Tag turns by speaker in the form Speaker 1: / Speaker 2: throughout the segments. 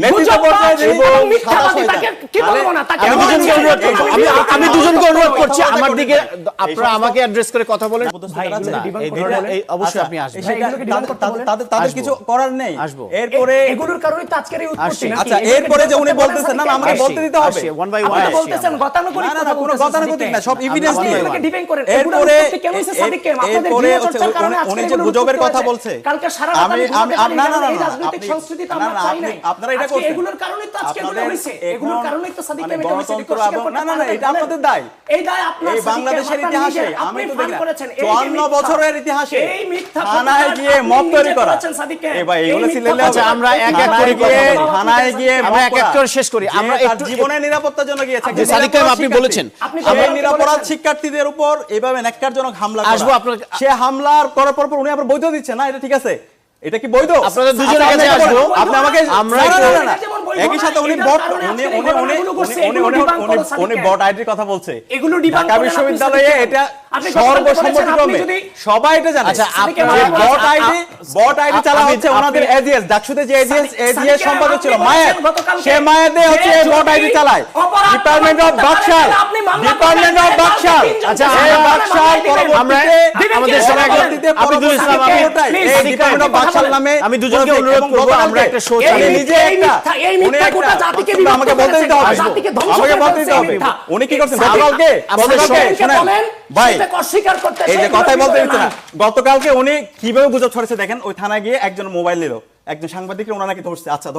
Speaker 1: নেতৃত্ব পর্যায়ে এবং মিথ্যাবাদীকে কি বলবো না তাকে
Speaker 2: আমি দুজনকে অনুরোধ করছি আমার দিকে আপনারা আমাকে অ্যাড্রেস করে কথা বলেন। এই অবশ্যই আপনি আসবেন,
Speaker 3: তাদের কিছু করার নেই।
Speaker 1: এরপরে এগুলোর কারণে তো আজকের এই উৎপত্তি।
Speaker 3: আচ্ছা এরপরে যে উনি বলতেছেন না আমাকে বলতে দিতে হবে,
Speaker 2: ওয়ান বাই ওয়ান
Speaker 1: বলতেছেন গতানুগতিক
Speaker 3: না না কোনো গতানুগতিক না, সব এভিডেন্স দিয়ে
Speaker 1: ডিবেট করেন।
Speaker 3: এরপরে
Speaker 1: কেন হইছে সাদিককে আপনাদের
Speaker 3: এরপরে
Speaker 1: গৃহ চর্চার কারণে
Speaker 3: উনি যে গুজবের কথা বলছে
Speaker 1: কালকে সারা রাত আমি না এই রাজনৈতিক সংস্কৃতি তো আমরা চাই না।
Speaker 3: আপনারা এটা করছেন,
Speaker 1: এগুলোর কারণেই তো আজকে এগুলো হইছে, এগুলোর কারণেই তো সাদিককে আমি
Speaker 3: গণতন্ত্র না না না এটা আপনাদের দায়,
Speaker 1: এই দায় আপনার।
Speaker 3: এই বাংলাদেশের ইতিহাসে আমি তো দেখলাম 54 বছরের ইতিহাসে
Speaker 1: এই মিথ্যা
Speaker 3: থানায় গিয়ে মব তৈরি করা। এই ভাই এগুলো সিলেলে
Speaker 2: আচ্ছা আমরা এক এক করে
Speaker 3: থানায় গিয়ে
Speaker 2: আমরা এক এক করে শেষ করি। আমরা একটু
Speaker 3: জীবনের নিরাপত্তার জন্য গিয়েছে
Speaker 2: যে সাদিক ভাই আপনি বলেছেন
Speaker 3: সেই নিরাপরাধ শিক্ষার্থীদের উপর এইভাবে ন্যাক্কারজনক হামলা করা,
Speaker 2: আসবো আপনার
Speaker 3: সে হামলার করার পর উনি আবার বৈধ দিচ্ছেন না, এটা ঠিক আছে? এটা কি বৈধ?
Speaker 2: আপনাদের দুজনের কাছে আসবো,
Speaker 3: আপনি আমাকে
Speaker 2: আমরা
Speaker 3: একই সাথে উনি বট আইডির কথা বলছে
Speaker 1: এগুলো
Speaker 3: ঢাকা বিশ্ববিদ্যালয়ে, এটা সর্বসম্মতিক্রমে সবাই এটা জানে।
Speaker 2: আচ্ছা
Speaker 3: বট আইডি চালা হচ্ছে ওনাদের এজিএস ডাকসুতে যে এজিএস সম্পাদক ছিল মায়ের, সে মায়েরদের হচ্ছে এই বট আইডি চালায় ডিপার্টমেন্ট অফ বাকশাল।
Speaker 2: আচ্ছা
Speaker 3: এই বাকশাল পরবর্তীতে
Speaker 2: আমাদের সবাই আব্দুল ইসলাম
Speaker 3: এই ডিপার্টমেন্ট অফ বাকশাল নামে
Speaker 2: আমি দুজনকে অনুরোধ করব আমরা একটা শো চালিয়ে
Speaker 3: নিজে একটা
Speaker 1: গোটা জাতিকে
Speaker 3: আমাকে বলতে দিতে হবে, আমাকে বলতে দিতে হবে উনি কি করছেন গতকালকে শুনেন ভাই
Speaker 1: অস্বীকার করতে
Speaker 3: এই যে কথাই বলতে দিচ্ছে না। গতকালকে উনি কিভাবে গুজব ছড়াচ্ছে দেখেন, ওই থানায় গিয়ে একজন মোবাইল নিল, একজন সাংবাদিকরা ওনারা নাকি ধরছে, আচ্ছা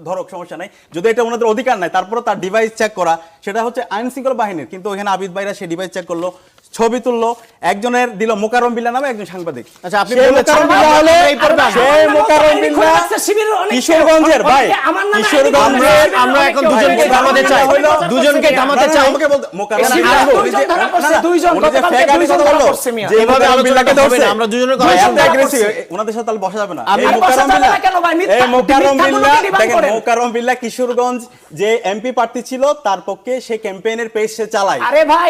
Speaker 3: ধরো সমস্যা নাই, যদি এটা ওনাদের অধিকার নাই, তারপরে তার ডিভাইস চেক করা সেটা হচ্ছে আইন শৃঙ্খলা বাহিনীর, কিন্তু ওখানে আবিদ ভাইরা সেই ডিভাইস চেক করলো, ছবি তুললো, একজনের দিল মোকাররম বিল্লাহ নামে একজন সাংবাদিক।
Speaker 2: আচ্ছা আপনি
Speaker 3: কিশোরগঞ্জের ভাই, কিশোরগঞ্জের
Speaker 2: আমরা এখন দুজনকে থামাতে চাই, দুজনকে থামাতে চাই।
Speaker 3: যেভাবে আলোচনাকে ধরছে
Speaker 2: আমরা দুজনের কথা
Speaker 3: ওনাদের সাথে তাহলে বসা যাবে না। মোকাররম বিল্লাহ কিশোরগঞ্জ যে এমপি প্রার্থী ছিল তার পক্ষে সে ক্যাম্পেইনের পেজ সে চালায়,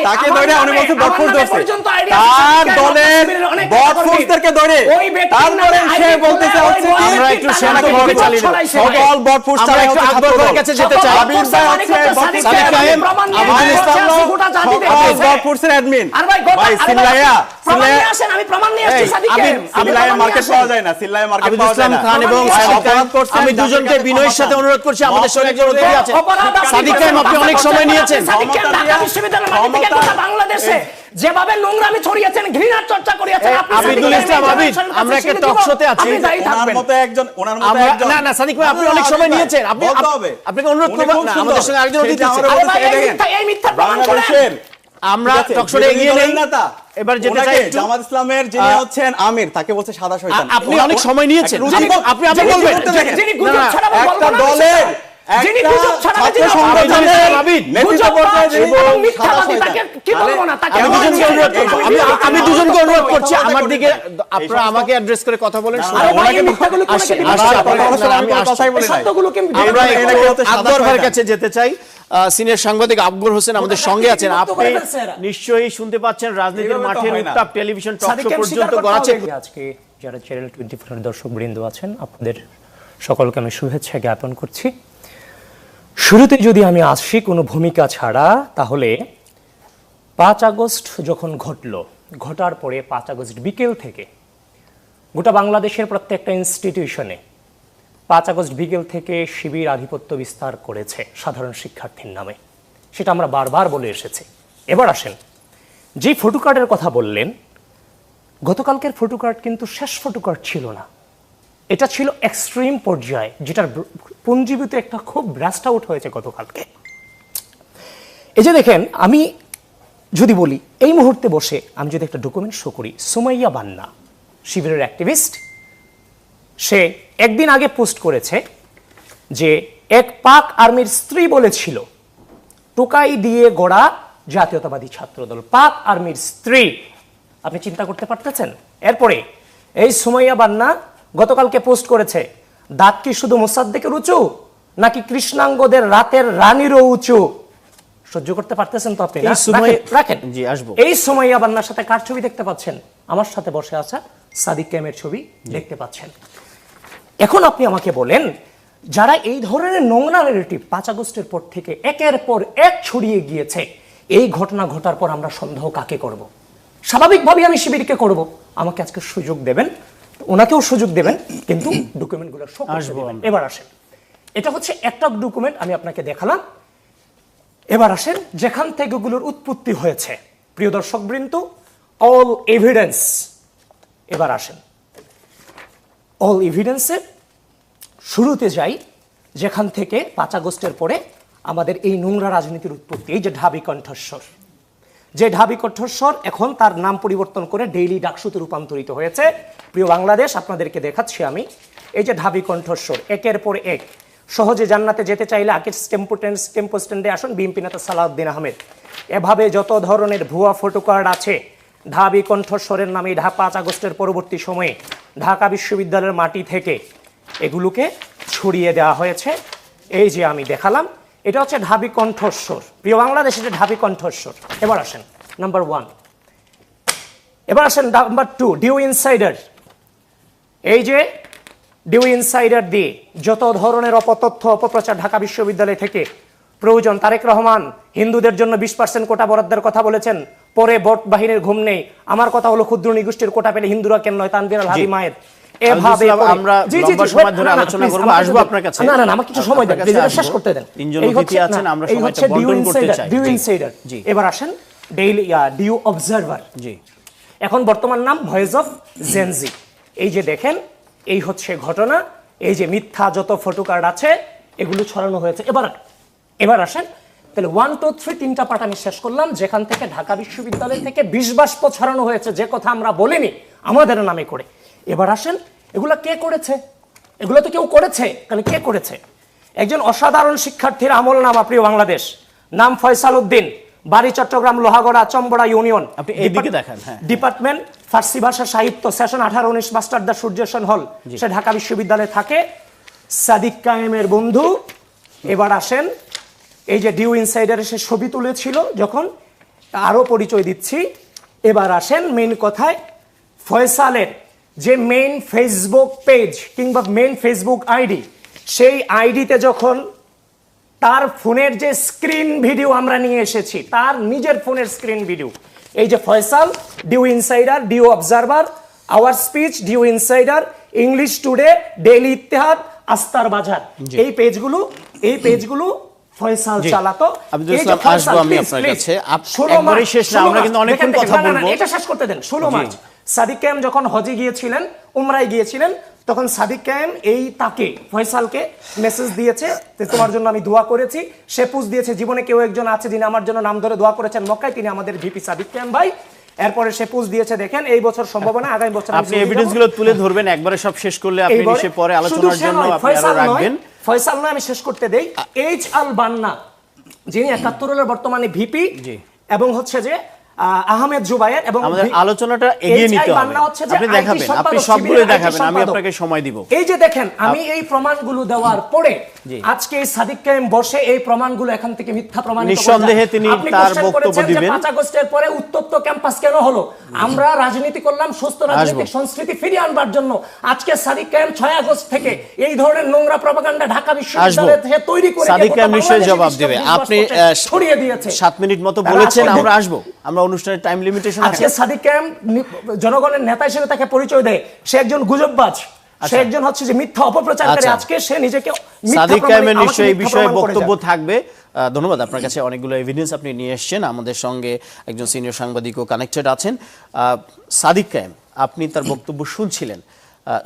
Speaker 3: তাকে ধরে উনি বলছে বটফোর্স ধরছে, তার দলের বটফোর্সদেরকে ধরে তারপরে সে বলতেছে হচ্ছে
Speaker 2: আমরা একটু শান্তভাবে চালিয়ে দেব,
Speaker 3: সকল বটফোর্স
Speaker 2: আমরা একটু আকবর ভাইয়ের কাছে যেতে চাই।
Speaker 3: আবির ভাই হচ্ছে সাদিক সাহেব আব্দুল ইসলাম বটফোর্সের অ্যাডমিন ভাই সিল্লায়া
Speaker 1: আমি প্রমাণ নিয়ে আসছি সাদিককে।
Speaker 3: সিল্লায়া মার্কেট পাওয়া যায় না, সিল্লায়া মার্কেট পাওয়া যায় না।
Speaker 2: খান এবং আমি দুজনকে বিনয়ের সাথে অনুরোধ করছি, আমাদের সঙ্গে একজন অতিথি আছেন সাদিক ভাই, আপনি অনেক সময় নিয়েছেন।
Speaker 1: ঢাকা বিশ্ববিদ্যালয়ের মাটি থেকে গোটা বাংলাদেশে যেভাবে নোংরামি ছড়িয়েছেন, ঘৃণার চর্চা করিয়েছেন আপনি
Speaker 2: আবিদুল ইসলাম আবিদ, আমরা একটা টক শোতে আছি,
Speaker 3: ওনার মতো একজন
Speaker 2: না না সাদিক ভাই আপনি অনেক সময় নিয়েছেন, আপনি আপনাকে অনুরোধ করব না, আমাদের সঙ্গে আরেকজন অতিথি আছেন।
Speaker 1: এই মিথ্যা প্রমাণ করেন।
Speaker 2: আমরা টক শোতে এগিয়ে নেই, এবার যেতে চাই
Speaker 3: জামাত ইসলামের যিনি হচ্ছেন আমির, তাকে বলছে সাদা শয়তান।
Speaker 2: আপনি অনেক সময় নিয়েছেন, আপনি আপনি বলবেন
Speaker 1: যিনি গুজব ছড়াবে
Speaker 3: একটা দলের
Speaker 1: যিনি গুজব ছড়াবে
Speaker 3: ছাত্র সংগঠনের নেতৃত্ব পর্যায়ে
Speaker 1: এবং মিথ্যাবাদীকে কি বলবো না তাকে
Speaker 2: আমি দুজনকে অনুরোধ করছি আমার দিকে আপনারা আমাকে অ্যাড্রেস করে কথা বলেন।
Speaker 1: ওনাকে মিথ্যাগুলো কোনকে
Speaker 3: আমি কথাই বলি নাই,
Speaker 2: আমরা আকবর ভাইয়ের কাছে যেতে চাই। সিনিয়র সাংবাদিক আকবর হোসেন আমাদের সঙ্গে আছেন, আপনি নিশ্চয়ই শুনতে পাচ্ছেন রাজনীতির মাঠের উত্তাপ টেলিভিশন টক শো পর্যন্ত গড়াচ্ছে।
Speaker 4: আজকে যারা চ্যানেল 24 এর দর্শক বৃন্দ আছেন আপনাদের সকলকে আমি শুভেচ্ছা জ্ঞাপন করছি। শুরুতে যদি আমি আসি কোনো ভূমিকা ছাড়া, তাহলে 5 আগস্ট যখন ঘটার পরে 5 আগস্ট বিকেল থেকে গোটা বাংলাদেশের প্রত্যেকটা ইনস্টিটিউশনে 5 আগস্ট বিকেল থেকে শিবির আধিপত্য বিস্তার করেছে সাধারণ শিক্ষার্থীর নামে, সেটা আমরা বারবার বলে এসেছি। এবার আসেন যে ফটোকার্ডের কথা বললেন, গতকালকের ফটোকার্ড কিন্তু শেষ ফটোকার্ড ছিল না, এটা ছিল এক্সট্রিম পর্যায়ে, যেটার পুঞ্জীবিত একটা খুব ব্রাস্ট আউট হয়েছে গতকালকে। এই যে দেখেন, আমি যদি বলি এই মুহূর্তে বসে আমি যদি একটা ডকুমেন্ট শো করি, সুমাইয়া বান্না শিবিরের অ্যাক্টিভিস্ট, সে একদিন আগে পোস্ট করেছে যে এক পাক আর্মির স্ত্রী বলেছিল টোকাই দিয়ে গড়া জাতীয়তাবাদী ছাত্রদল, পাক আর্মির স্ত্রী। আপনি চিন্তা করতে পারতেছেন? এরপরে এই সুমাইয়া বান্না গতকালকে পোস্ট করেছে, দাঁত কি শুধু মোসাদ্দেকের উঁচু নাকি কৃষ্ণাঙ্গদের রাতের রানীরও উঁচু? সহ্য করতে পারতেছেন তো আপনি? রাখেন
Speaker 2: জি আসবো।
Speaker 4: এই সুমাইয়া বান্নার সাথে কার ছবি দেখতে পাচ্ছেন? আমার সাথে বসে আছে সাদিক ক্যামের ছবি দেখতে পাচ্ছেন। এখন আপনি আমাকে বলেন
Speaker 1: যারা এই ধরনের নোংরা ন্যারেটিভ 5 আগস্টের পর থেকে একের পর এক ছড়িয়ে গিয়েছে, এই ঘটনা ঘটার পর আমরা সন্দেহ কাকে করব? স্বাভাবিকভাবেই আমি শিবিরকে করব। আমাকে আজকে সুযোগ দেবেন, ওনাকেও সুযোগ দেবেন, কিন্তু ডকুমেন্টগুলো শো করতে দিবেন। এবার আসেন, এটা হচ্ছে একটা ডকুমেন্ট আমি আপনাকে দেখালাম। এবার আসেন যেখান থেকে এগুলোর উৎপত্তি হয়েছে, প্রিয় দর্শকবৃন্দ, অল এভিডেন্স। এবার আসেন অল এভিডেন্সের শুরুতে যাই, যেখান থেকে 5 আগস্টের পরে আমাদের এই নোংরা রাজনীতির উৎপত্তি। এই যে ঢাবি কণ্ঠস্বর, যে ঢাবি কণ্ঠস্বর এখন তার নাম পরিবর্তন করে ডেইলি ডাকসুতে রূপান্তরিত হয়েছে। প্রিয় বাংলাদেশ, আপনাদেরকে দেখাচ্ছি আমি। এই যে ঢাবি কণ্ঠস্বর, একের পর এক। সহজে জান্নাতে যেতে চাইলে আকিস টেম্পো স্ট্যান্ডে আসুন, বিএনপি নেতা সালাউদ্দিন আহমেদ। এভাবে যত ধরনের ভুয়া ফটো কার্ড আছে, ঢাবি কণ্ঠস্বরের নামে 5 আগস্টের পরবর্তী সময়ে ঢাকা বিশ্ববিদ্যালয়ের মাটি থেকে এগুলোকে ছড়িয়ে দেওয়া হয়েছে। এই যে আমি দেখালাম, এটা হচ্ছে ঢাবি কণ্ঠস্বর। প্রিয় বাংলাদেশ, এটা ঢাবি কণ্ঠস্বর। এবার আসেন নাম্বার 1। এবার আসেন নাম্বার 2, ডিউ ইনসাইডার। এই যে ডিউ ইনসাইডার দিয়ে যত ধরনের অপতথ্য অপপ্রচার ঢাকা বিশ্ববিদ্যালয় থেকে প্রয়োজন। তারেক রহমান হিন্দুদের জন্য 20% কোটা বরাদ্দের কথা বলেছেন, পরে ভোট বাহিনীর ঘুম নেই। আমার কথা হলো ক্ষুদ্র নিগোষ্ঠীর কোটা পেলে হিন্দুরা কেন নয়, তানভীর আল হাদি মায়ের। এভাবে
Speaker 2: আমরা লম্বা সময় ধরে আলোচনা করব, আসবো আপনার কাছে।
Speaker 1: না, আমাকে কিছু সময় দেন, শেষ করতে দেন।
Speaker 2: এই হচ্ছে আছেন, আমরা সময়টা বন্টন করতে চাই।
Speaker 1: Due insider. এবার আসেন ডেইলি ডিউ অবজারভার।
Speaker 2: জি,
Speaker 1: এখন বর্তমান নাম ভয়েস অফ জেনজি। এই যে দেখেন, এই হচ্ছে ঘটনা। এই যে মিথ্যা যত ফটো কার্ড আছে এগুলো ছড়ানো হয়েছে। এবার আসেন, তাহলে 1, 2, 3 তিনটা পার্ট আমি শেষ করলাম, যেখান থেকে ঢাকা বিশ্ববিদ্যালয় থেকে বিষ বাষ্প ছড়ানো হয়েছে, যে কথা আমরা বলিনি আমাদের নামে করে। এবার আসেন, এগুলা কে করেছে? এগুলো তো কেউ করেছে, তাহলে কে করেছে? একজন অসাধারণ শিক্ষার্থীর আমলনামা, প্রিয় বাংলাদেশ। নাম ফয়সাল উদ্দিন, বাড়ি চট্টগ্রাম লোহাগড়া চম্বড়া ইউনিয়ন।
Speaker 2: আপনি এইদিকে দেখেন। হ্যাঁ,
Speaker 1: ডিপার্টমেন্ট ফার্সি ভাষা সাহিত্য, সেশন 18-19, মাস্টার দা সূর্যসেন হল। সে ঢাকা বিশ্ববিদ্যালয়ে থাকে। সাদিক কায়েমের বন্ধু। এবার আসেন, এই যে ডিউ ইনসাইডারে সে ছবি তুলেছিল যখন, আরো পরিচয় দিচ্ছি। এবার আসেন মেইন কথায়। ফয়সালের যে মেইন ফেসবুক পেজ কিংবা মেইন ফেসবুক আইডি, সেই আইডিতে যখন তার ফোনের যে স্ক্রিন ভিডিও আমরা নিয়ে এসেছি, তার নিজের ফোনের স্ক্রিন ভিডিও, এই যে Faisal, DU insider, DU observer, our speech, DU insider, English today, daily Ittehad, আস্তার বাজার, এই পেজগুলো ফয়সাল চালাতো।
Speaker 2: আব্দুল ইসলাম, আসবো আমি আপনার কাছে। একবারই শেষ না, আমরা কিন্তু অনেকক্ষণ কথা বলবো।
Speaker 1: এটা শেষ করতে দেন। 16 মার্চ সাদিক কায়েম যখন হজে গিয়েছিলেন, উমরায় গিয়েছিলেন, তখন সাদিক কায়েম তাকে ফয়সালকে মেসেজ দিয়েছে যে তোমার জন্য আমি দোয়া করেছি। সে পোস্ট দিয়েছে, জীবনে কেউ একজন আছে যিনি আমার জন্য নাম ধরে দোয়া করেছেন মক্কায়, তিনি আমাদের ভিপি সাদিক কায়েম ভাই। এরপরে সে পোস্ট দিয়েছে, দেখেন এই বছর সম্ভাবনা, আগামী বছর
Speaker 2: আপনি এভিডেন্স গুলো তুলে ধরবেন, একবারে সব শেষ করলে আপনি নিশ্চয়ই পরে আলোচনার জন্য আপনারা রাখবেন।
Speaker 1: ফয়সাল নয়, আমি শেষ করতে দেই। এইচ আল বান্না, যিনি 71 এর বর্তমানে ভিপি, এবং হচ্ছে যে আহমেদ জুবায়ের, এবং
Speaker 2: আমাদের আলোচনাটা এগিয়ে নিতে হবে। আপনি দেখাবেন, আপনি সবগুলো দেখাবেন, আমি আপনাকে সময় দিব।
Speaker 1: এই যে দেখেন, আমি এই প্রমাণগুলো দেওয়ার পরে আজকে এই সাদিক কায়েম বসে এই প্রমাণগুলো এখান থেকে মিথ্যা প্রমাণিত,
Speaker 2: নিঃসন্দেহে তিনি তার বক্তব্য দিবেন।
Speaker 1: 5 আগস্টের পরে উত্তপ্ত ক্যাম্পাস কেন হলো? আমরা রাজনীতি করলাম সুস্থ রাজনৈতিক সংস্কৃতি ফিরিয়ে আনবার জন্য। আজকে সাদিক কায়েম 6 আগস্ট থেকে এই ধরনের নোংরা প্রপাগান্ডা ঢাকা বিশ্ববিদ্যালয় থেকে তৈরি করে
Speaker 2: সাদিক কায়েম নিশ্চয়ই জবাব দেবে। আপনি
Speaker 1: ছড়িয়ে দিয়েছে।
Speaker 2: 7 মিনিট মতো বলেছেন, আমরা আসবো। আমরা অনুষ্ঠানের টাইম লিমিটেশন আছে।
Speaker 1: আজকে সাদিক কায়েম জনগণের নেতা হিসেবে তাকে পরিচয় দেয়, সে একজন গুজববাজ, সে একজন হচ্ছে যে মিথ্যা অপপ্রচারকারী। আজকে সে নিজেকে
Speaker 2: সাদিক কায়েমের নিশ্চয়ই এই বিষয়ে বক্তব্য থাকবে। ধন্যবাদ আপনার কাছে। অনেকগুলো এভিডেন্স আপনি নিয়ে এসেছেন, আমাদের সঙ্গে একজন সিনিয়র সাংবাদিকও কানেক্টেড আছেন। সাদিক কায়েম, আপনি তার বক্তব্য শুনছিলেন।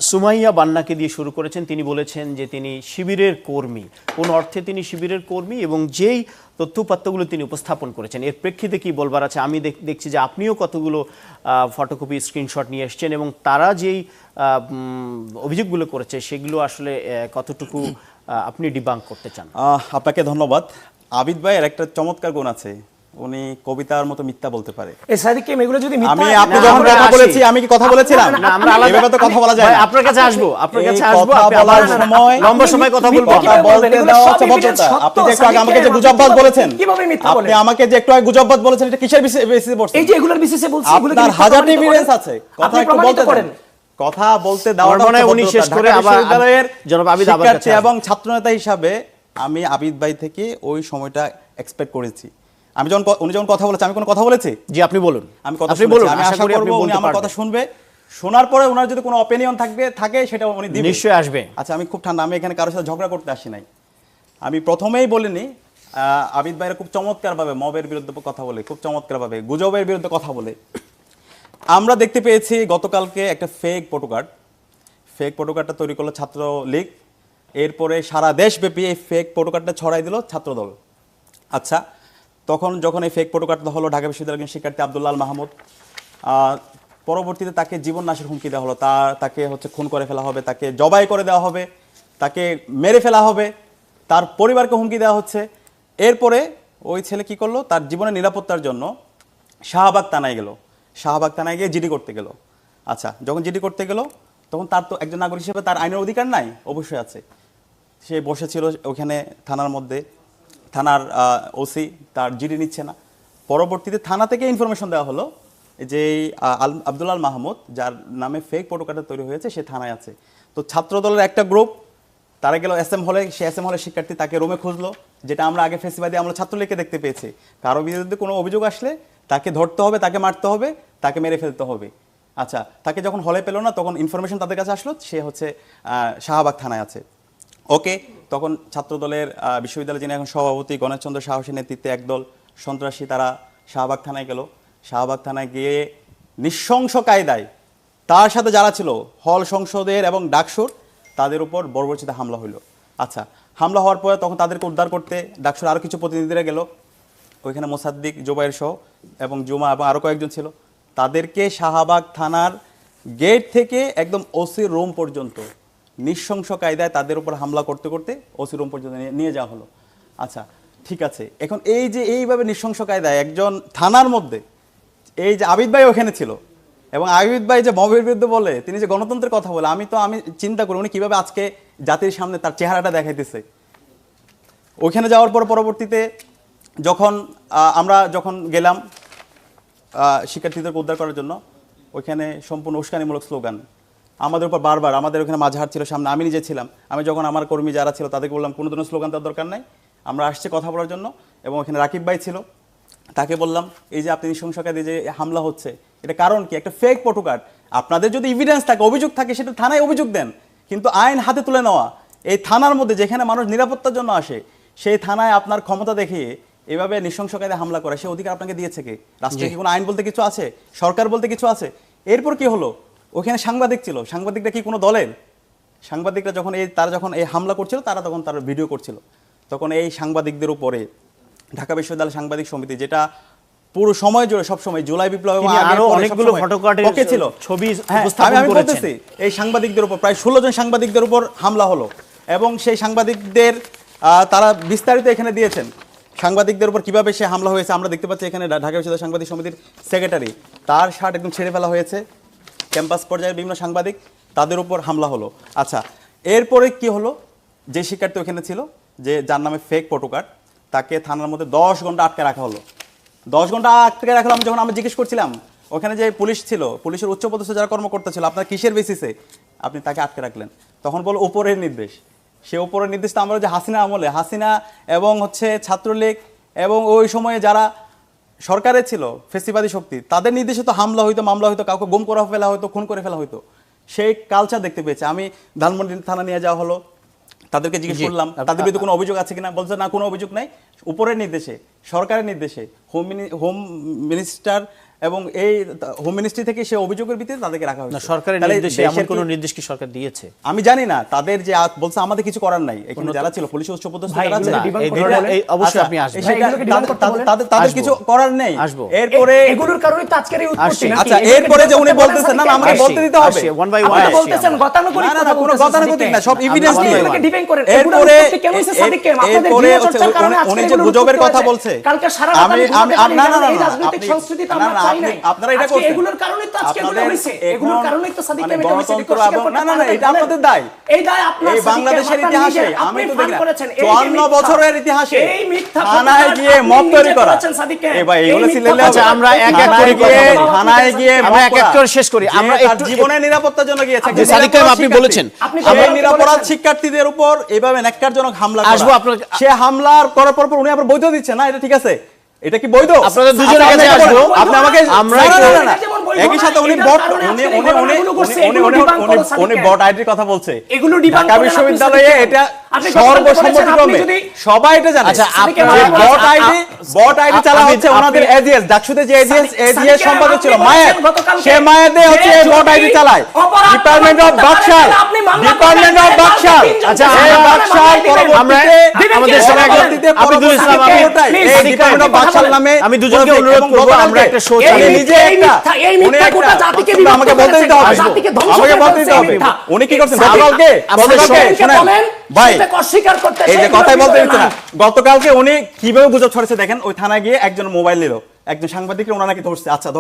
Speaker 2: সুমাইয়া বান্নাকে দিয়ে শুরু করেছেন। তিনি বলেছেন যে তিনি শিবিরের কর্মী, কোন অর্থে তিনি শিবিরের কর্মী, এবং যেই তথ্যপাত্রগুলো তিনি উপস্থাপন করেছেন এর প্রেক্ষিতে কি বলবার আছে। আমি দেখছি যে আপনিও কতগুলো ফটোকপি স্ক্রিনশট নিয়ে এসেছেন, এবং তারা যেই অভিযোগগুলো করেছে সেগুলো আসলে কতটুকু আপনি ডিবাঙ্ক করতে চান।
Speaker 3: আপনাকে ধন্যবাদ। আবিদ ভাইয়ের একটা চমৎকার গুণ আছে, উনি কবিতার মতো মিথ্যা বলতে পারে। আমি আপনি যখন কথা বলেছি, আমি কি কথা বলেছিলাম?
Speaker 2: না, আমরা আলাদা তো কথা বলা যায় না। আপনার কাছে আসবো, আপনার কাছে আসবো,
Speaker 3: বলার সময়
Speaker 2: লম্বা সময় কথা বলবো।
Speaker 3: বলতে দাও হচ্ছে ভদ্রতা। আপনি যে একটু আগে আমাকে যে গুজববাজ বলেছেন, আপনি আমাকে যে একটু আগে গুজববাজ বলেছেন, এটা কিসের বেসিসে বলছেন?
Speaker 1: এই যে এগুলোর বেসিসে বলছি,
Speaker 3: আপনার হাজারটি এভিডেন্স আছে, কথা একটু বলতে দেন। কথা বলতে দেওয়াটা
Speaker 2: আমার মনে হয়
Speaker 3: হচ্ছে
Speaker 2: উনি
Speaker 3: ভদ্রতা।
Speaker 2: শেষ করে
Speaker 3: ঢাকা
Speaker 2: আবার
Speaker 3: বিশ্ববিদ্যালয়ের
Speaker 2: জনাব আবিদ আবার
Speaker 3: শিক্ষার্থী
Speaker 2: কাছে
Speaker 3: এবং ছাত্রনেতা হিসাবে আমি আবিদ ভাই থেকে ওই সময়টা এক্সপেক্ট করেছি। আমি যখন উনি যখন কথা বলেছে, আমি কোনো কথা বলেছি?
Speaker 2: জি আপনি বলুন,
Speaker 3: আমি কথা
Speaker 2: আপনি
Speaker 3: শুনেছি।
Speaker 2: বলুন,
Speaker 3: আমি
Speaker 2: আশা
Speaker 3: আশা
Speaker 2: করি আপনি
Speaker 3: করব উনি
Speaker 2: বলতে
Speaker 3: আমার কথা
Speaker 2: পারবেন।
Speaker 3: শুনবে, শোনার পরে ওনার যদি কোনো অপিনিয়ন থাকে সেটা উনি দিবেন,
Speaker 2: নিশ্চয়ই আসবে।
Speaker 3: আচ্ছা আমি খুব ঠান্ডা, আমি এখানে কারোর সাথে ঝগড়া করতে আসি নাই। আমি প্রথমেই বলিনি, আবিদ ভাইরা খুব চমৎকারভাবে মবের বিরুদ্ধে কথা বলে, খুব চমৎকারভাবে গুজবের বিরুদ্ধে কথা বলে। আমরা দেখতে পেয়েছি গতকালকে একটা ফেক ফটোকার্ডটা তৈরি করলো ছাত্রলীগ, এরপরে সারা দেশব্যাপী এই ফেক ফটোকার্ডটা ছড়াই দিল ছাত্রদল। আচ্ছা, তখন যখন এই ফেক ফটোকার্ডটা হলো, ঢাকা বিশ্ববিদ্যালয়ের শিক্ষার্থী আব্দুল্লাহ আল মাহমুদ, পরবর্তীতে তাকে জীবন নাশের হুমকি দেওয়া হলো, তাকে হচ্ছে খুন করে ফেলা হবে, তাকে জবাই করে দেওয়া হবে, তাকে মেরে ফেলা হবে, তার পরিবারকে হুমকি দেওয়া হচ্ছে। এরপরে ওই ছেলে কি করলো, তার জীবনের নিরাপত্তার জন্য শাহবাগ থানায় গেল, শাহবাগ থানায় গিয়ে জিডি করতে গেল। আচ্ছা, যখন জিডি করতে গেল তখন তার তো একজন নাগরিক হিসেবে তার আইনের অধিকার নাই? অবশ্যই আছে। সে বসেছিল ওখানে থানার মধ্যে, থানার ওসি তার জিডি নিচ্ছে না। পরবর্তীতে থানা থেকে ইনফরমেশন দেওয়া হলো যে আব্দুল্লাহ আল মাহমুদ, যার নামে ফেক ফটোকার্ডটা তৈরি হয়েছে, সে থানায় আছে। তো ছাত্র দলের একটা গ্রুপ তারা গেল SM হলে, সে SM হলের শিক্ষার্থী তাকে রুমে খুঁজলো, যেটা আমরা আগে ফেসিবাদী আমরা ছাত্রলীগকে দেখতে পেয়েছি। কারো বিরুদ্ধে কোনো অভিযোগ আসলে তাকে ধরতে হবে, তাকে মারতে হবে, তাকে মেরে ফেলতে হবে। আচ্ছা, তাকে যখন হলে পেল না, তখন ইনফরমেশন তাদের কাছে আসলো সে হচ্ছে শাহবাগ থানায় আছে। ওকে, তখন ছাত্রদলের বিশ্ববিদ্যালয়ে যিনি এখন সভাপতি গণেশচন্দ্র সাহসের নেতৃত্বে একদল সন্ত্রাসী তারা শাহবাগ থানায় গেল। শাহবাগ থানায় গিয়ে নৃশংস কায়দায় তার সাথে যারা ছিল হল সংসদের এবং ডাকসুর, তাদের উপর বর্বরচিত হামলা হলো। আচ্ছা, হামলা হওয়ার পরে তখন তাদেরকে উদ্ধার করতে ডাকসুর আরও কিছু প্রতিনিধিরা গেল, ওইখানে মোসাদ্দিক, জুবাইর সহ এবং জুমা এবং আরও কয়েকজন ছিল। তাদেরকে শাহবাগ থানার গেট থেকে একদম ওসি রুম পর্যন্ত নৃশংস কায়দায় তাদের উপর হামলা করতে করতে ওসি রুম পর্যন্ত নিয়ে যাওয়া হলো। আচ্ছা, ঠিক আছে, এখন এই যে এইভাবে নৃশংস কায়দায় একজন থানার মধ্যে, এই যে আবিদ ভাই ওখানে ছিল, এবং আবিদ ভাই যে মবের বিরুদ্ধে বলে, তিনি যে গণতন্ত্রের কথা বলে, আমি চিন্তা করি উনি কিভাবে আজকে জাতির সামনে তার চেহারাটা দেখাইতেছে। ওইখানে যাওয়ার পর পরবর্তীতে আমরা যখন গেলাম শিক্ষার্থীদেরকে উদ্ধার করার জন্য, ওইখানে সম্পূর্ণ উস্কানিমূলক স্লোগান আমাদের উপর বারবার। আমাদের ওখানে মাঝহার ছিল সামনে, আমি নিজে ছিলাম। আমি যখন আমার কর্মী যারা ছিল তাদেরকে বললাম কোনো ধরনের স্লোগান দেওয়ার দরকার নাই, আমরা আসছি কথা বলার জন্য। এবং ওখানে রাকিব ভাই ছিল, তাকে বললাম এই যে আপনি নৃশংসকারী যে হামলা হচ্ছে, এটা কারণ কি? একটা ফেক ফটোকার্ড। আপনাদের যদি এভিডেন্স থাকে, অভিযোগ থাকে, সেটা থানায় অভিযোগ দেন, কিন্তু আইন হাতে তুলে নেওয়া এই থানার মধ্যে, যেখানে মানুষ নিরাপত্তার জন্য আসে, সেই থানায় আপনার ক্ষমতা দেখিয়ে এভাবে নৃশংসকারী হামলা করে, সে অধিকার আপনাকে দিয়েছে কে? রাষ্ট্রে কি কোনো আইন বলতে কিছু আছে? সরকার বলতে কিছু আছে? এরপর কি হলো, ওখানে সাংবাদিক ছিল, সাংবাদিকরা কি কোনো দলের? সাংবাদিকরা তারা যখন এই হামলা করছিল, তারা তখন তার ভিডিও করছিল, তখন এই সাংবাদিকদের উপরে ঢাকা বিশ্ববিদ্যালয় সাংবাদিক সমিতি, যেটা পুরো সময় জুড়ে সবসময় জুলাই বিপ্লব এবং
Speaker 2: আরো অনেকগুলো ফটোকার্ডের ছবি উপস্থাপন
Speaker 3: আমি
Speaker 2: করেছেন।
Speaker 3: বলতেছি এই সাংবাদিকদের উপর প্রায় 16 জন সাংবাদিকদের উপর হামলা হলো, এবং সেই সাংবাদিকদের তারা বিস্তারিত এখানে দিয়েছেন সাংবাদিকদের উপর কিভাবে সে হামলা হয়েছে। আমরা দেখতে পাচ্ছি এখানে ঢাকা বিশ্ববিদ্যালয় সাংবাদিক সমিতির সেক্রেটারি, তার শার্ট একদম ছেড়ে ফেলা হয়েছে। ক্যাম্পাস পর্যায়ের বিভিন্ন সাংবাদিক, তাদের উপর হামলা হলো। আচ্ছা, এরপরে কি হলো, যে শিক্ষার্থী ওখানে ছিল, যার নামে ফেক ফটোকার্ড, তাকে থানার মধ্যে 10 ঘন্টা আটকে রাখা হলো। 10 ঘন্টা আটকে রাখলাম। যখন আমরা জিজ্ঞেস করছিলাম ওখানে যে পুলিশ ছিল, পুলিশের উচ্চপদস্থ যারা কর্মকর্তা ছিল, আপনার কিসের বেসিসে আপনি তাকে আটকে রাখলেন? তখন বলো উপরের নির্দেশ। সে উপরের নির্দেশ তো আমরা যে হাসিনা আমলে, হাসিনা এবং হচ্ছে ছাত্রলীগ এবং ওই সময়ে যারা সরকারে ছিল ফেসিবাদী শক্তি, তাদের নির্দেশে তো হামলা হইতো, মামলা হইতো, কাউকে গুম করে ফেলা হইতো, খুন করে ফেলা হইতো। সেই কালচার দেখতে পেয়েছে। আমি ধানমন্ডি থানা নিয়ে যাওয়া হলো, তাদেরকে জিজ্ঞেস করলাম তাদের বিরুদ্ধে কোনো অভিযোগ আছে কিনা, বলছে না কোনো অভিযোগ নাই। উপরের নির্দেশে, সরকারের নির্দেশে, হোম মিনিস্টার এবং এই হোম মিনিস্ট্রি থেকে সে অভিযোগের ভিত্তিতে তাদেরকে রাখা হয়েছে।
Speaker 2: সরকারের নির্দেশে এমন কোনো নির্দেশ কি সরকার দিয়েছে?
Speaker 3: আমি জানি না, তাদের যে বলছে আমাদের কিছু করার নাই। এখানে যারা ছিল পুলিশের উচ্চপদস্থ যারা ছিল,
Speaker 2: অবশ্যই আপনি আসবেন,
Speaker 3: তাদের কিছু করার নেই।
Speaker 2: আসবো।
Speaker 3: এরপরে
Speaker 1: এগুলোর কারণে তো আজকের এই উৎপত্তি নাকি?
Speaker 3: আচ্ছা, এরপরে যে উনি বলতেছেন না আমাকে বলতে দিতে হবে,
Speaker 2: ওয়ান বাই
Speaker 1: আপনি
Speaker 2: ওয়ান
Speaker 1: তো বলতেছেন গতানুগতিক
Speaker 3: না,
Speaker 1: কথা
Speaker 3: কোনো
Speaker 1: বলতেছেন,
Speaker 3: গতানুগতিক না, সব এভিডেন্স
Speaker 1: আপনি
Speaker 3: দিয়ে।
Speaker 1: এগুলোকে ডিফেন্ড করেন।
Speaker 3: এরপরে
Speaker 1: এগুলোর উৎপত্তি কেন হয়েছে সাদিক কেন? আপনাদের
Speaker 3: এরপরে
Speaker 1: জিও চর্চার কারণে আজকে
Speaker 3: উনি যে
Speaker 1: এগুলোর
Speaker 3: গুজবের
Speaker 1: উৎপত্তি
Speaker 3: কথা
Speaker 1: হয়েছে।
Speaker 3: বলছে,
Speaker 1: কালকে সারা
Speaker 3: আমি
Speaker 1: রাত
Speaker 3: না,
Speaker 1: এই রাজনৈতিক
Speaker 3: আপনি
Speaker 1: সংস্কৃতি তো
Speaker 3: না,
Speaker 1: আমরা
Speaker 3: না,
Speaker 1: পাই নাই।
Speaker 3: আপনারা এটা
Speaker 1: আজকে
Speaker 3: করছেন।
Speaker 1: এগুলোর কারণেই তো আজকে এগুলো
Speaker 3: আপনাদের
Speaker 1: হয়েছে।
Speaker 3: এখন
Speaker 1: এগুলোর কারণেই তো সাদিক
Speaker 3: মানে
Speaker 1: কায়েম এটা হয়েছে।
Speaker 3: গণতন্ত্র
Speaker 1: এটা
Speaker 3: এবং
Speaker 1: স্বীকার
Speaker 3: না
Speaker 1: করতে
Speaker 3: এটা
Speaker 1: পারেন।
Speaker 3: আপনাদের দায়।
Speaker 1: এই দায় আপনার
Speaker 3: এই
Speaker 1: সাদিক কায়েম,
Speaker 3: বাংলাদেশের
Speaker 1: আপনার
Speaker 3: ইতিহাসে
Speaker 1: নিজের।
Speaker 3: আমি
Speaker 1: আপনি
Speaker 3: তো
Speaker 1: ফান
Speaker 3: দেখলাম
Speaker 1: করেছেন। এই যে
Speaker 3: 54
Speaker 1: মিথ্যা,
Speaker 3: বছরের ইতিহাসে
Speaker 1: এই মিথ্যা
Speaker 3: থানায়
Speaker 1: প্রচার
Speaker 3: গিয়ে
Speaker 1: আপনি
Speaker 3: মব তৈরি
Speaker 1: নিজে
Speaker 3: করা।
Speaker 1: করেছেন সাদিক কায়েম।
Speaker 3: এ ভাই
Speaker 1: এই
Speaker 3: এগুলো
Speaker 1: মিথ্যা
Speaker 3: সিলেলে
Speaker 1: প্রচার
Speaker 2: আমরা এক এক
Speaker 3: থানায়
Speaker 2: করে
Speaker 3: গিয়ে
Speaker 2: কথা বলবো।
Speaker 3: থানায় গিয়ে
Speaker 2: আমরা
Speaker 3: মব
Speaker 2: এক এক
Speaker 3: করা।
Speaker 2: করে শেষ করি।
Speaker 3: যে
Speaker 2: আমরা
Speaker 3: তার
Speaker 2: একটু
Speaker 3: জীবনের নিরাপত্তার জন্য গিয়েছে।
Speaker 2: যে সাদিক কায়েম আপনি বলেছেন।
Speaker 1: আপনি
Speaker 3: সেই
Speaker 1: গতকালকে
Speaker 3: নিরাপরাধ
Speaker 1: বলেছেন।
Speaker 3: শিক্ষার্থীদের উপর এইভাবে ন্যাক্কারজনক হামলা
Speaker 2: আসবো
Speaker 3: করা।
Speaker 2: আপনার-
Speaker 3: সে হামলার করার পর উনি আবার বৈধ দিচ্ছে না, এটা ঠিক আছে? এটা কি বৈধ?
Speaker 2: আপনাদের দুজনের
Speaker 3: আপনি
Speaker 2: কাছে
Speaker 3: আমাকে
Speaker 2: আসবো।
Speaker 3: বলেন, আপনি আমাকে
Speaker 2: আমরা
Speaker 3: না,
Speaker 2: একটু-
Speaker 3: না, না, না,
Speaker 1: যেমন বৈধ
Speaker 3: একই
Speaker 1: না,
Speaker 3: সাথে উনি
Speaker 1: এটার
Speaker 3: বট
Speaker 1: কারণে
Speaker 3: উনি
Speaker 1: আজকের এই
Speaker 3: উনি উনি
Speaker 1: ঘটনাগুলো ঘটছে,
Speaker 3: উনি
Speaker 1: এগুলো ডিবাঙ্ক করো সাদিক
Speaker 3: উনি
Speaker 1: কায়েম।
Speaker 3: বট আইডির কথা বলছে।
Speaker 1: এগুলো ডিবাঙ্ক
Speaker 3: ঢাকা
Speaker 1: করেন আপনি
Speaker 3: বিশ্ববিদ্যালয়ে
Speaker 1: সাদিক কায়েম।
Speaker 3: এটা
Speaker 1: আপনি গতকালকে বলেছেন,
Speaker 3: সর্বসম্মতিক্রমে
Speaker 1: আপনি যদি-
Speaker 3: সবাই এটা জানে।
Speaker 2: আচ্ছা,
Speaker 1: সাদিক
Speaker 3: যে
Speaker 1: কায়েম
Speaker 3: বট
Speaker 1: বলেছেন,
Speaker 3: আইডি চালা
Speaker 2: আপনি-
Speaker 3: হচ্ছে ওনাদের এজিএস ডাকসুতে যে এজিএস
Speaker 1: সাদিক কায়েম
Speaker 3: সম্পাদক ছিল
Speaker 1: আপনি
Speaker 3: মায়ের,
Speaker 1: বলেছেন গতকালকে
Speaker 3: সে মায়েদে হচ্ছে
Speaker 1: যে
Speaker 3: এই বট আইডি
Speaker 1: যদি
Speaker 3: চালায়।
Speaker 1: অপরাধ
Speaker 3: ডিপার্টমেন্ট অফ
Speaker 1: করতে
Speaker 3: বাকশাল,
Speaker 1: পারেন, আপনি মামলা
Speaker 3: ডিপার্টমেন্ট
Speaker 1: করবেন,
Speaker 3: অফ বাকশাল।
Speaker 1: তিনজন
Speaker 2: আচ্ছা,
Speaker 1: চারজন
Speaker 3: এই
Speaker 1: মামলা
Speaker 3: বাকশাল
Speaker 1: দিবেন।
Speaker 3: পরবর্তীতে
Speaker 1: দিবেন
Speaker 2: আমাদের
Speaker 1: কি?
Speaker 2: সঙ্গে
Speaker 1: বলেন।
Speaker 2: একজন আবিদুল ইসলাম
Speaker 1: সাদিক কায়েম,
Speaker 2: আবিদ,
Speaker 1: please,
Speaker 3: এই
Speaker 1: সাদিক কায়েম,
Speaker 3: ডিপার্টমেন্ট অফ
Speaker 1: কথা
Speaker 3: বাকশাল
Speaker 1: বলেন।
Speaker 3: নামে
Speaker 2: আমি দুজনকে
Speaker 3: এবং
Speaker 2: অনুরোধ করবো,
Speaker 3: গতকালকে
Speaker 2: আমরা একটা show
Speaker 1: এই
Speaker 2: চালিয়ে দিই।
Speaker 3: নিজে
Speaker 1: এই
Speaker 3: একটা
Speaker 1: মিথ্যা, এই
Speaker 3: উনি
Speaker 1: মিথ্যা
Speaker 3: একটা
Speaker 1: গোটা জাতিকে
Speaker 3: বক্তব্য
Speaker 1: বিভক্ত
Speaker 3: আমাকে বলতে দিতে হবে।
Speaker 1: করেছে, জাতিকে ধ্বংস
Speaker 3: আমাকে
Speaker 1: করে
Speaker 3: বলতে
Speaker 1: ফেলছে
Speaker 3: দিতে
Speaker 1: এই
Speaker 3: হবে।
Speaker 1: মিথ্যা।
Speaker 3: উনি কি করছেন
Speaker 1: সাদিক-
Speaker 3: গতকালকে
Speaker 1: আমাদের
Speaker 3: গতকালকে
Speaker 1: সবাইকে
Speaker 3: শুনেন
Speaker 1: বলেন,
Speaker 3: ভাই
Speaker 1: সেটাকে অস্বীকার করতে
Speaker 3: এই যে
Speaker 1: সেগুলোর
Speaker 3: কথাই বলতে
Speaker 1: ভিতরে
Speaker 3: দিচ্ছে না,
Speaker 1: নাই।
Speaker 3: গতকালকে উনি কিভাবে গুজব ছড়াচ্ছে দেখেন। ওই থানায় গিয়ে একজন মোবাইল নিল, একজন সাংবাদিকরা ওনারা নাকি ধরছে। আচ্ছা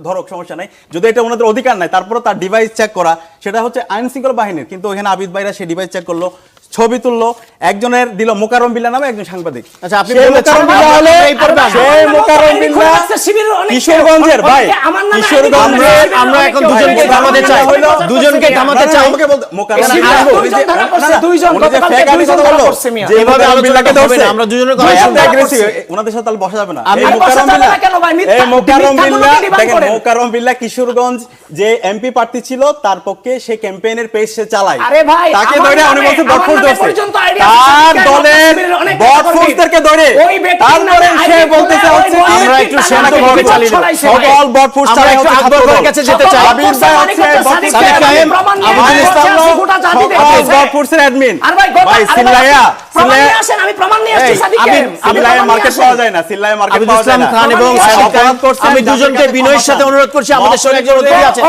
Speaker 3: ধরক, সমস্যা নাই, যদি এটা ওনাদের অধিকার নাই, তারপরে তার ডিভাইস চেক করা সেটা হচ্ছে আইন শৃঙ্খলা বাহিনীর। কিন্তু ওখানে আবিদ ভাইরা সেই ডিভাইস চেক করলো, ছবি তুললো, একজনের দিল মোকাররম বিল্লাহ নামে একজন সাংবাদিক।
Speaker 2: আচ্ছা, আপনি
Speaker 3: সেই
Speaker 2: বলেছেন,
Speaker 3: মোকাররম বিল্লাহ হলে
Speaker 2: এই পর্বে আসবো।
Speaker 3: সেই মোকাররম বিল্লাহ কিশোরগঞ্জের ভাই, কিশোরগঞ্জের
Speaker 2: আমরা এখন দুজনকে থামাতে চাই, দুজনকে থামাতে চাই।
Speaker 3: আমাকে বলতে মোকাররম
Speaker 1: এই
Speaker 3: বিল্লাহ
Speaker 1: দুইজন
Speaker 3: উনি যে-
Speaker 1: ধরা পড়ছে,
Speaker 3: না, না,
Speaker 1: দুইজন
Speaker 3: উনি যে
Speaker 1: গতকালকে
Speaker 3: fake ID
Speaker 1: দুইজন
Speaker 3: কথা
Speaker 1: ধরা
Speaker 3: বললো,
Speaker 1: পড়ছে মিয়া।
Speaker 3: যে
Speaker 2: এভাবে
Speaker 3: মোকাররম
Speaker 2: আলোচনা
Speaker 3: বিল্লাহকে
Speaker 2: হবে
Speaker 3: ধরছে,
Speaker 2: না, আমরা দুজনের কথা
Speaker 3: ভাই,
Speaker 2: শুনবো।
Speaker 3: এত aggressive, ওনাদের সাথে তাহলে বসা যাবে না।
Speaker 2: আমি
Speaker 3: এই
Speaker 1: বসা
Speaker 3: মোকাররম
Speaker 1: যাবে
Speaker 3: বিল্লাহ,
Speaker 1: না কেন ভাই? মিথ্যা-
Speaker 3: এই মোকাররম
Speaker 1: মিথ্যা
Speaker 3: বিল্লাহ,
Speaker 1: কথাকে ডিবাঙ্ক
Speaker 3: দেখেন
Speaker 1: করেন।
Speaker 3: মোকাররম বিল্লাহ কিশোরগঞ্জ যে এমপি প্রার্থী ছিল তার পক্ষে সে ক্যাম্পেইনের পেজ সে চালায়।
Speaker 1: আরে ভাই,
Speaker 3: তাকে
Speaker 1: আমার
Speaker 3: ধরে উনি
Speaker 1: নামে-
Speaker 3: বলছে
Speaker 1: আমার
Speaker 3: বটফোর্স
Speaker 1: নামে
Speaker 3: ধরছে,
Speaker 1: পর্যন্ত idea আছে,
Speaker 3: তার
Speaker 1: সাদিক কায়েম
Speaker 3: দলের
Speaker 1: শিবিরের অনেক
Speaker 3: বটফোর্সদেরকে ধরে
Speaker 1: ওই ব্যক্তির
Speaker 3: তারপরে
Speaker 1: নামে
Speaker 3: সে
Speaker 1: ID
Speaker 3: বলতেছে
Speaker 1: বলে,
Speaker 3: হচ্ছে
Speaker 1: ওই
Speaker 3: কি
Speaker 2: আমরা একটু
Speaker 1: ব্যক্তির
Speaker 2: শান্তভাবে
Speaker 1: নামে
Speaker 2: চালিয়ে দেব।
Speaker 1: ছড়াইছে ভাই।
Speaker 3: সকল বটফোর্স
Speaker 2: আমরা একটু আকবর ভাইয়ের কাছে যেতে চাই।
Speaker 3: আবির ভাই হচ্ছে
Speaker 1: সাদিক
Speaker 2: সাদিক কায়েম,
Speaker 1: প্রমাণ নিয়ে
Speaker 2: আবিদুল
Speaker 1: বসে
Speaker 2: ইসলাম
Speaker 1: আছি, গোটা জাতি
Speaker 3: সকল
Speaker 1: দেখতেছে।
Speaker 3: বটফোর্সের অ্যাডমিন।
Speaker 1: আর ভাই
Speaker 3: ভাই সিল্লাইয়া
Speaker 1: প্রমাণ নিয়ে আসেন, আমি প্রমাণ নিয়ে আসছি সাদিককে।
Speaker 3: সিল্লাইয়া মার্কেট পাওয়া যায় না, সিল্লাইয়া মার্কেট
Speaker 2: আবিদুল
Speaker 3: পাওয়া যায়
Speaker 2: ইসলাম
Speaker 3: না।
Speaker 2: খান এবং
Speaker 1: প্রমাণ
Speaker 2: সাদিক
Speaker 1: নিয়ে
Speaker 2: কায়েম,
Speaker 3: অপরাধ করছেন,
Speaker 2: আমি
Speaker 3: জাতির
Speaker 2: দুজনকে
Speaker 3: কাছে
Speaker 2: বিনয়ের
Speaker 3: ক্ষমা
Speaker 2: সাথে
Speaker 3: চান।
Speaker 2: অনুরোধ করছি, আমাদের সঙ্গে একজন অতিথি আছেন।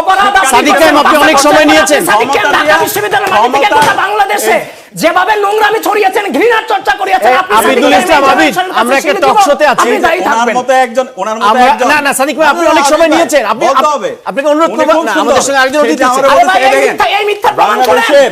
Speaker 2: সাদিক কায়েম, আপনি অনেক সময় নিয়েছেন।
Speaker 1: সাদিককে ঢাকা বিশ্ববিদ্যালয়ের মাটি থেকে গোটা বাংলাদেশে যেভাবে নোংরামি ছড়িয়েছেন, ঘৃণার চর্চা করিয়েছেন, আপনি
Speaker 2: আবিদুল
Speaker 1: সাদিককে
Speaker 2: ইসলাম
Speaker 1: এই
Speaker 2: আবিদ,
Speaker 1: জেনারেশনের কাছে
Speaker 2: আমরা একটা
Speaker 1: স্বীকৃতি
Speaker 2: টক
Speaker 1: দিব,
Speaker 2: শোতে আছি।
Speaker 1: আপনি দায়ী
Speaker 3: ওনার
Speaker 1: থাকবেন।
Speaker 3: মতো একজন, ওনার মতো
Speaker 2: আমরা
Speaker 3: একজন।
Speaker 2: না সাদিক ভাই, আপনি অনেক সময় নিয়েছেন, আপনি
Speaker 3: বলতে হবে।
Speaker 2: আপনাকে অনুরোধ
Speaker 3: উনি
Speaker 2: করবো
Speaker 3: খুব
Speaker 2: না,
Speaker 3: সুন্দর।
Speaker 2: আমাদের সঙ্গে আরেকজন
Speaker 3: সেই
Speaker 2: অতিথি
Speaker 3: যে
Speaker 2: আছে।
Speaker 3: আমরা
Speaker 1: আরে
Speaker 3: বলতেছি,
Speaker 1: ভাই, এই
Speaker 3: দেখেন,
Speaker 1: মিথ্যা- এই মিথ্যা প্রমাণ করেন।
Speaker 3: বাংলাদেশের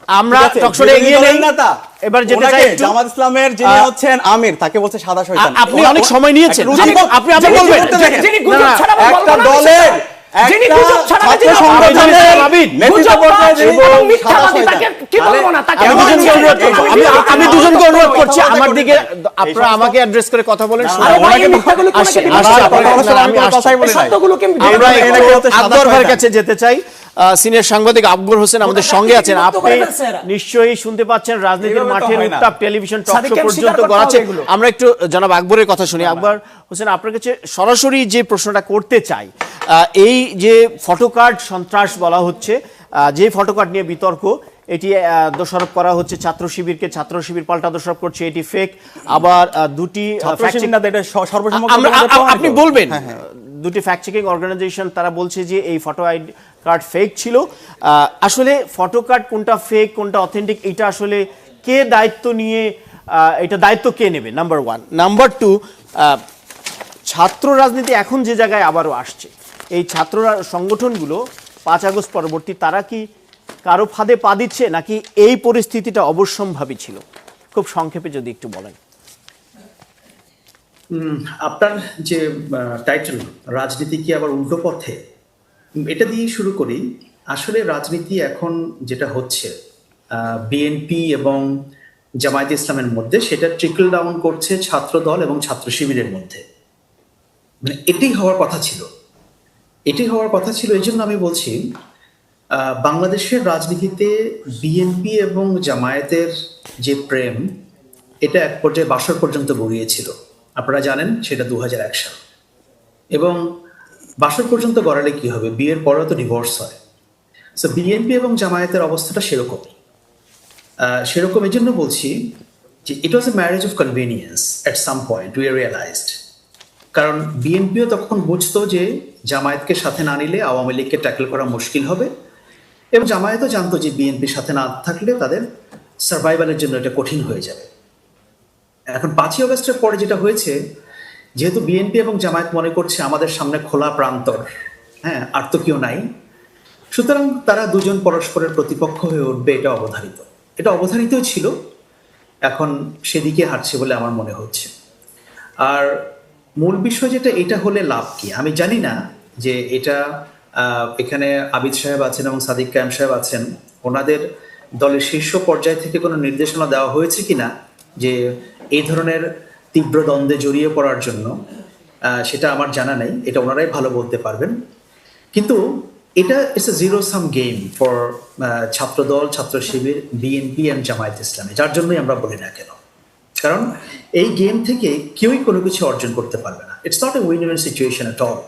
Speaker 2: আমরা
Speaker 3: ঠিক আছে,
Speaker 2: টকশোরে
Speaker 3: বিরোধী
Speaker 2: এগিয়ে
Speaker 3: দলের
Speaker 2: নেই।
Speaker 3: নেতা,
Speaker 2: এবার যেতে
Speaker 3: ওনাকে
Speaker 2: চাই একটু।
Speaker 3: জামাত ইসলামের যিনি হচ্ছেন আমির, তাকে বলছে সাদা শয়তান।
Speaker 2: আপনি অনেক সময় নিয়েছেন। আপনি
Speaker 3: যিনি
Speaker 2: বলবেন।
Speaker 3: করতে দেখেন।
Speaker 1: যিনি গুজব
Speaker 2: না, না,
Speaker 1: ছড়াবেন, বলবো
Speaker 3: একটা
Speaker 1: না
Speaker 3: দলের
Speaker 1: বিষয়টা। যিনি
Speaker 3: একটা
Speaker 1: গুজব ছড়াবেন,
Speaker 3: ছাত্র
Speaker 1: যিনি
Speaker 3: সংগঠনের
Speaker 2: আবিদ,
Speaker 3: নেতৃত্ব
Speaker 1: গুজব
Speaker 3: পর্যায়ে যিনি
Speaker 1: এবং
Speaker 3: সাদা
Speaker 1: মিথ্যাবাদী,
Speaker 3: শয়তান।
Speaker 1: তাকে কি বলবো না, তাকে
Speaker 2: আমি
Speaker 1: বলবো
Speaker 2: দুজনকে
Speaker 1: না।
Speaker 2: অনুরোধ করছি, আমি দুজনকে অনুরোধ করছি, আমার দিকে আপনারা
Speaker 3: সমস্ত-
Speaker 2: আমাকে অ্যাড্রেস করে কথা বলেন।
Speaker 3: না,
Speaker 1: আরে ভাই,
Speaker 3: ওনাকে
Speaker 1: এই মিথ্যাগুলো কোন
Speaker 2: আসছে,
Speaker 1: একটা
Speaker 2: আসছে,
Speaker 1: বিষয়?
Speaker 2: আপনারা
Speaker 3: আপনারা
Speaker 2: বলেন,
Speaker 3: আমি
Speaker 2: আমি আসছি।
Speaker 3: কথাই বলি নাই।
Speaker 1: সত্যগুলোকে আমি
Speaker 2: আমরা
Speaker 3: এনাকে
Speaker 2: একটু
Speaker 3: হচ্ছে সাদা
Speaker 2: আকবর ভাইয়ের
Speaker 3: শয়তান।
Speaker 2: কাছে যেতে চাই। সিনিয়র সাংবাদিক আকবর হোসেন আমাদের সঙ্গে আছেন।
Speaker 1: বিভক্ত
Speaker 2: আপনি
Speaker 1: করে ফেলছে এরা।
Speaker 2: নিশ্চয়ই শুনতে পাচ্ছেন রাজনীতির
Speaker 3: এইভাবে তো
Speaker 2: মাঠের
Speaker 3: হয় না।
Speaker 2: উত্তাপ টেলিভিশন টক শো
Speaker 1: সাদিককে স্বীকার
Speaker 2: পর্যন্ত
Speaker 1: করতে
Speaker 2: গড়াচ্ছে।
Speaker 1: হবে এগুলো।
Speaker 2: আমরা একটু জনাব আকবরের কথা শুনি। আকবর হোসেন, আপনার কাছে সরাসরি যে প্রশ্নটা করতে চাই, এই যে ফটোকার্ড সন্ত্রাস বলা হচ্ছে, যে ফটোকার্ড নিয়ে বিতর্ক, এটি দোষারোপ করা হচ্ছে ছাত্র শিবিরকে, ছাত্র শিবির পাল্টা দোষারোপ করছে, এটি ফেক। আবার দুটি
Speaker 3: ছাত্র শিবির না, এটা সর্বসম্মত
Speaker 2: আপনি বলবেন, দুটি ফ্যাক্ট চেকিং অর্গানাইজেশন তারা বলছে যে এই ফটো আইডি কার্ড ফেক ছিল। আসলে ফটো কার্ড কোনটা ফেক কোনটা অথেন্টিক, এটা আসলে কে দায়িত্ব নিয়ে, এটা দায়িত্ব কে নেবে, নাম্বার ওয়ান। নাম্বার টু, ছাত্র রাজনীতি এখন যে জায়গায় আবারও আসছে, এই ছাত্র সংগঠনগুলো 5 আগস্ট পরবর্তী তারা কি কারো ফাঁদে পা দিচ্ছে, নাকি এই পরিস্থিতিটা অবশ্যম্ভাবী ছিল? খুব সংক্ষেপে যদি একটু বলেন।
Speaker 5: আপনার যে টাইটেল, রাজনীতি কি আবার উল্টো পথে, এটা দিয়ে শুরু করি। আসলে রাজনীতি এখন যেটা হচ্ছে বিএনপি এবং জামায়াত ইসলামের মধ্যে, সেটা ট্রিকল ডাউন করছে ছাত্র দল এবং ছাত্র শিবিরের মধ্যে। মানে এটাই হওয়ার কথা ছিল, এটাই হওয়ার কথা ছিল। এই জন্য আমি বলছি বাংলাদেশের রাজনীতিতে বিএনপি এবং জামায়াতের যে প্রেম, এটা এক পর্যায়ে বাসর পর্যন্ত গড়িয়েছিল। আপনারা জানেন সেটা 2001 সাল। এবং বাসর পর্যন্ত গড়ালে কি হবে, বিয়ের পরেও তো ডিভোর্স হয়। সো বিএনপি এবং জামায়াতের অবস্থাটা সেরকম। সেরকম এই জন্য বলছি যে it was a marriage of convenience at some point we realized. কারণ বিএনপিও তখন বুঝতো যে জামায়াতকে সাথে না নিলে আওয়ামী লীগকে ট্যাকল করা মুশকিল হবে, এবং জামায়াতও জানতো যে বিএনপির সাথে না থাকলে তাদের সার্ভাইভালের জন্য এটা কঠিন হয়ে যাবে। এখন 5ই আগস্টের পরে যেটা হয়েছে, যেহেতু বিএনপি এবং জামায়াত মনে করছে আমাদের সামনে খোলা প্রান্তর, হ্যাঁ, আর তো কেউ নাই, সুতরাং তারা দুজন পরস্পরের প্রতিপক্ষ হয়ে উঠবে, এটা অবধারিতই ছিল। এখন সেদিকে হাঁটছে বলে আমার মনে হচ্ছে। আর মূল বিষয় যেটা, এটা হলে লাভ কি আমি জানি না, যে এটা এখানে আবিদ সাহেব আছেন এবং সাদিক কায়েম সাহেব আছেন, ওনাদের দলের শীর্ষ পর্যায় থেকে কোনো নির্দেশনা দেওয়া হয়েছে কিনা যে এই ধরনের তীব্র দ্বন্দ্বে জড়িয়ে পড়ার জন্য, সেটা আমার জানা নেই, এটা ওনারাই ভালো বলতে পারবেন। কিন্তু এটা it's a zero sum game for Chhatradal, Chhatra Shibir, BNP and Jamaat ইসলামী, যার জন্যই আমরা বলি না কেন, কারণ এই গেম থেকে কেউই কোনো কিছু অর্জন করতে পারবে না। It's not a win win situation at all.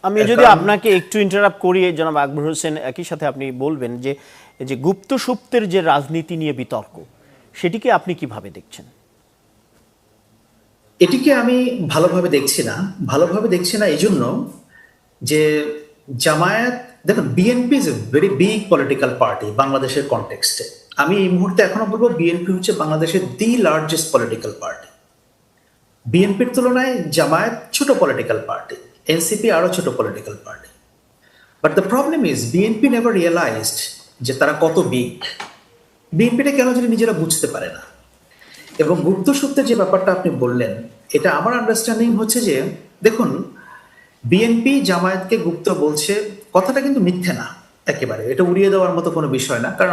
Speaker 2: আমি যদি আপনাকে একটু ইন্টারাপ্ট করি জনাব আকবর হোসেন, একই সাথে আপনি বলবেন যে এই যে গুপ্ত সুপ্তের যে রাজনীতি নিয়ে বিতর্ক, সেটিকে আপনি কিভাবে দেখছেন?
Speaker 5: এটিকে আমি ভালোভাবে দেখছি না এই জন্য যে জামায়াত, দেখুন BNP is a very big political party বাংলাদেশের কনটেক্সটে। আমি এই মুহূর্তে এখনো বলবো বিএনপি হচ্ছে বাংলাদেশের দি লার্জেস্ট পলিটিক্যাল পার্টি। বিএনপির তুলনায় জামায়াত ছোট পলিটিক্যাল পার্টি, এনসিপি আরো ছোট political party. But the problem is BNP never realized যে তারা কত বিগ। বিএনপিটা কেন জানি নিজেরা বুঝতে পারে না। এবং গুপ্ত সূত্রের যে ব্যাপারটা আপনি বললেন, এটা আমার আন্ডারস্ট্যান্ডিং হচ্ছে যে, দেখুন বিএনপি জামায়াতকে গুপ্ত বলছে, কথাটা কিন্তু মিথ্যে না একেবারে, এটা উড়িয়ে দেওয়ার মতো কোনো বিষয় না, কারণ